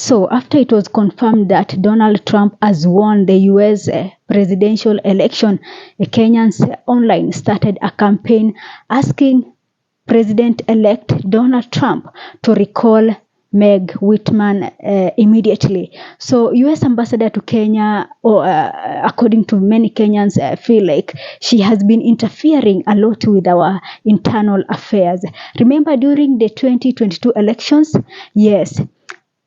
So, after it was confirmed that Donald Trump has won the US presidential election, Kenyans online started a campaign asking President-elect Donald Trump to recall Meg Whitman immediately. So, US ambassador to Kenya, according to many Kenyans, feel like she has been interfering a lot with our internal affairs. Remember during the 2022 elections? Yes.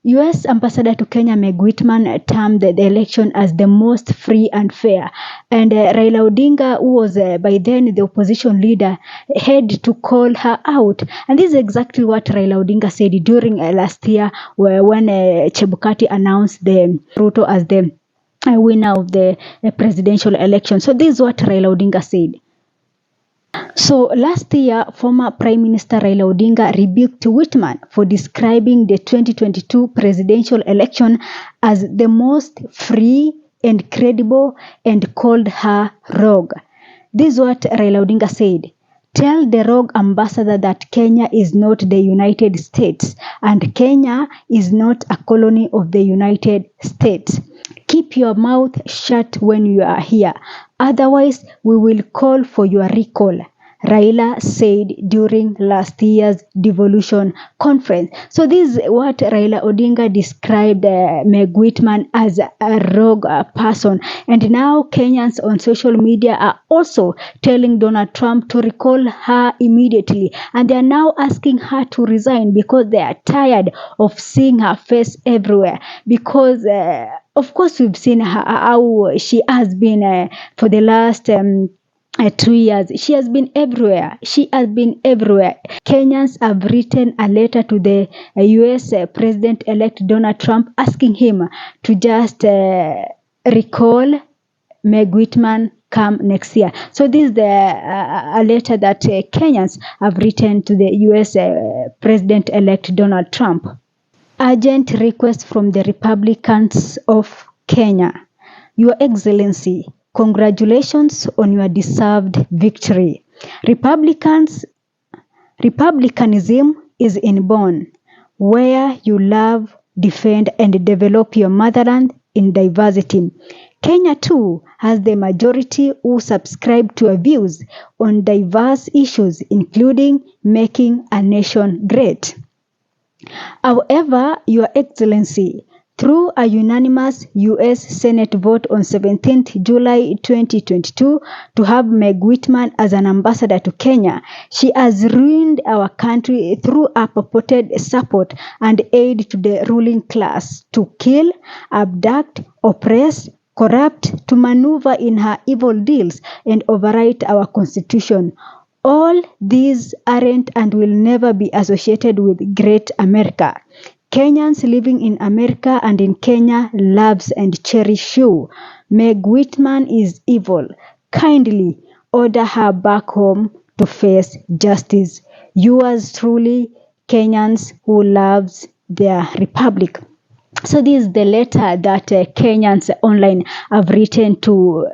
US Ambassador to Kenya Meg Whitman termed the election as the most free and fair. And Raila Odinga, who was by then the opposition leader, had to call her out. And this is exactly what Raila Odinga said during last year when Chebukati announced the Ruto as the winner of the presidential election. So this is what Raila Odinga said. So last year, former Prime Minister Raila Odinga rebuked Whitman for describing the 2022 presidential election as the most free and credible and called her rogue. This is what Raila Odinga said. Tell the rogue ambassador that Kenya is not the United States and Kenya is not a colony of the United States. Keep your mouth shut when you are here. Otherwise, we will call for your recall, Raila said during last year's devolution conference. So this is what Raila Odinga described Meg Whitman as a rogue person. And now Kenyans on social media are also telling Donald Trump to recall her immediately. And they are now asking her to resign because they are tired of seeing her face everywhere. Because of course, we've seen how she has been for the last 2 years. She has been everywhere. She has been everywhere. Kenyans have written a letter to the US President-elect Donald Trump asking him to just recall Meg Whitman come next year. So this is a letter that Kenyans have written to the US President-elect Donald Trump. Urgent request from the Republicans of Kenya. Your Excellency, congratulations on your deserved victory. Republicanism is inborn, where you love, defend, and develop your motherland in diversity. Kenya too has the majority who subscribe to your views on diverse issues, including making a nation great. However, Your Excellency, through a unanimous U.S. Senate vote on 17th July 2022 to have Meg Whitman as an ambassador to Kenya, she has ruined our country through a purported support and aid to the ruling class to kill, abduct, oppress, corrupt, to maneuver in her evil deals and overwrite our constitution. All these aren't and will never be associated with great America. Kenyans living in America and in Kenya loves and cherish you. Meg Whitman is evil. Kindly order her back home to face justice. Yours truly, Kenyans who loves their republic. So this is the letter that Kenyans online have written to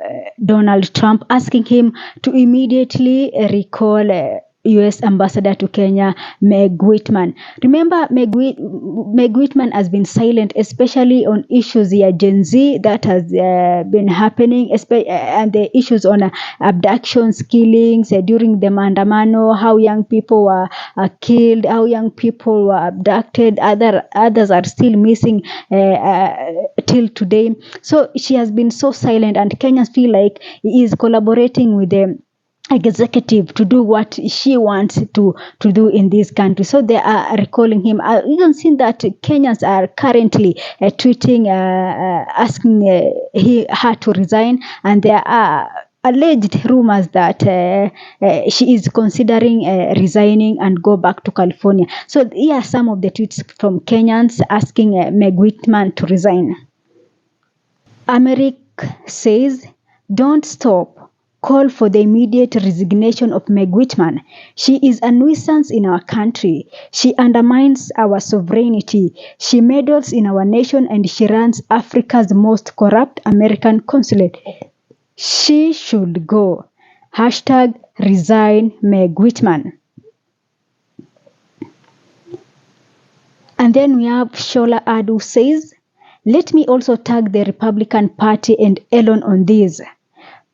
Donald Trump asking him to immediately recall US Ambassador to Kenya, Meg Whitman. Remember, Meg Whitman has been silent, especially on issues here, Gen Z, that has been happening, and the issues on abductions, killings during the Maandamano, how young people were killed, how young people were abducted, others are still missing till today. So she has been so silent, and Kenyans feel like he is collaborating with them executive to do what she wants to do in this country. So they are recalling him. You can see that Kenyans are currently tweeting asking her to resign, and there are alleged rumors that she is considering resigning and go back to California. So here are some of the tweets from Kenyans asking Meg Whitman to resign. Americ says, "Don't stop. Call for the immediate resignation of Meg Whitman. She is a nuisance in our country. She undermines our sovereignty. She meddles in our nation, and she runs Africa's most corrupt American consulate. She should go. Hashtag resign Meg Whitman." And then we have Shola Adu says, let me also tag the Republican Party and Elon on this.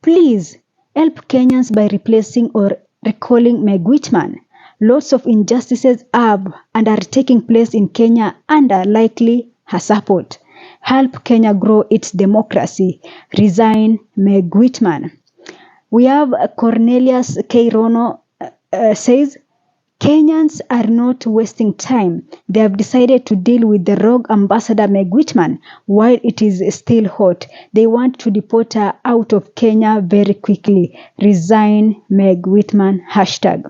Please help Kenyans by replacing or recalling Meg Whitman. Lots of injustices have and are taking place in Kenya and are likely her support. Help Kenya grow its democracy. Resign Meg Whitman. We have Cornelius K. Rono says, Kenyans are not wasting time. They have decided to deal with the rogue ambassador Meg Whitman while it is still hot. They want to deport her out of Kenya very quickly. Resign Meg Whitman. Hashtag.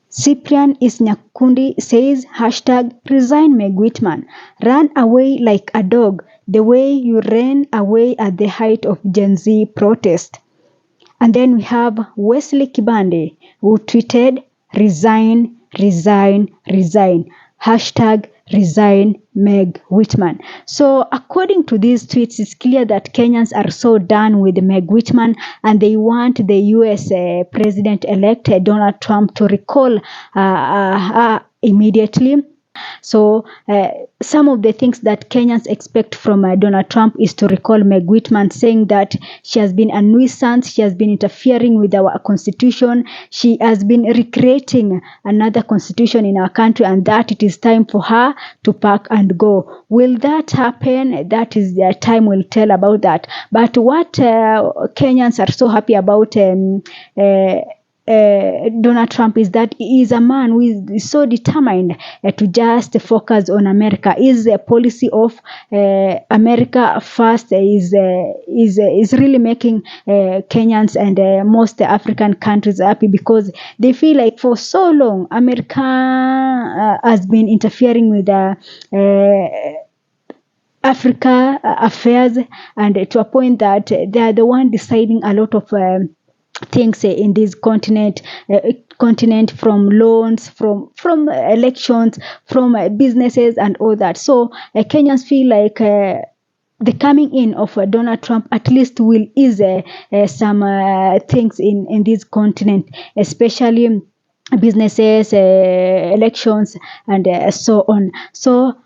Cyprian Isnyakundi says, hashtag resign Meg Whitman. Run away like a dog, the way you ran away at the height of Gen Z protest. And then we have Wesley Kibande, who tweeted, resign, resign, resign. Hashtag resign Meg Whitman. So according to these tweets, it's clear that Kenyans are so done with Meg Whitman and they want the US President-elect Donald Trump to recall immediately. So some of the things that Kenyans expect from Donald Trump is to recall Meg Whitman, saying that she has been a nuisance, she has been interfering with our constitution, she has been recreating another constitution in our country, and that it is time for her to pack and go. Will that happen? That is the time will tell about that. But what Kenyans are so happy about Donald Trump is that he is a man who is so determined to just focus on America. His policy of America first is really making Kenyans and most African countries happy, because they feel like for so long America has been interfering with Africa affairs, and to a point that they are the one deciding a lot of things in this continent, from loans, from elections, from businesses and all that. So Kenyans feel like the coming in of Donald Trump at least will ease some things in this continent, especially businesses, elections, and so on. So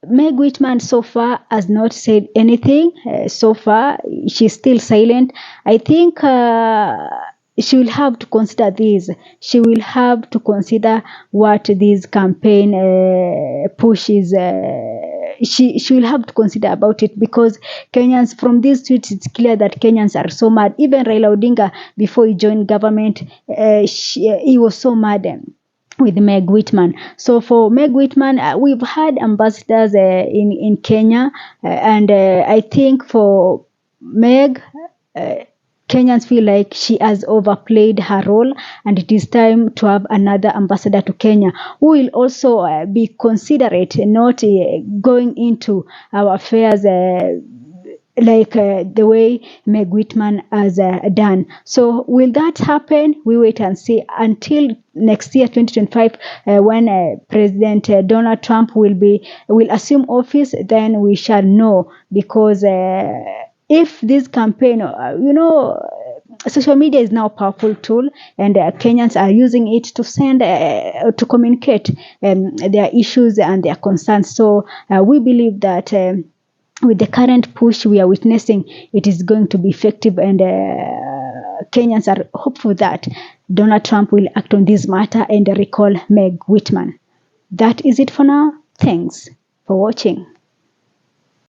Meg Whitman so far has not said anything. So far, she's still silent. I think she will have to consider this. She will have to consider what this campaign push is. She will have to consider about it, because Kenyans, from these tweets, it's clear that Kenyans are so mad. Even Raila Odinga, before he joined government, he was so mad with Meg Whitman. So for Meg Whitman, we've had ambassadors in Kenya, and I think for Meg, Kenyans feel like she has overplayed her role, and it is time to have another ambassador to Kenya who will also be considerate, not going into our affairs like the way Meg Whitman has done. So will that happen? We wait and see until next year, 2025, when President Donald Trump will assume office. Then we shall know, because if this campaign, social media is now a powerful tool, and Kenyans are using it to send, to communicate their issues and their concerns. So we believe that with the current push we are witnessing, it is going to be effective, and Kenyans are hopeful that Donald Trump will act on this matter and recall Meg Whitman. That is it for now. Thanks for watching.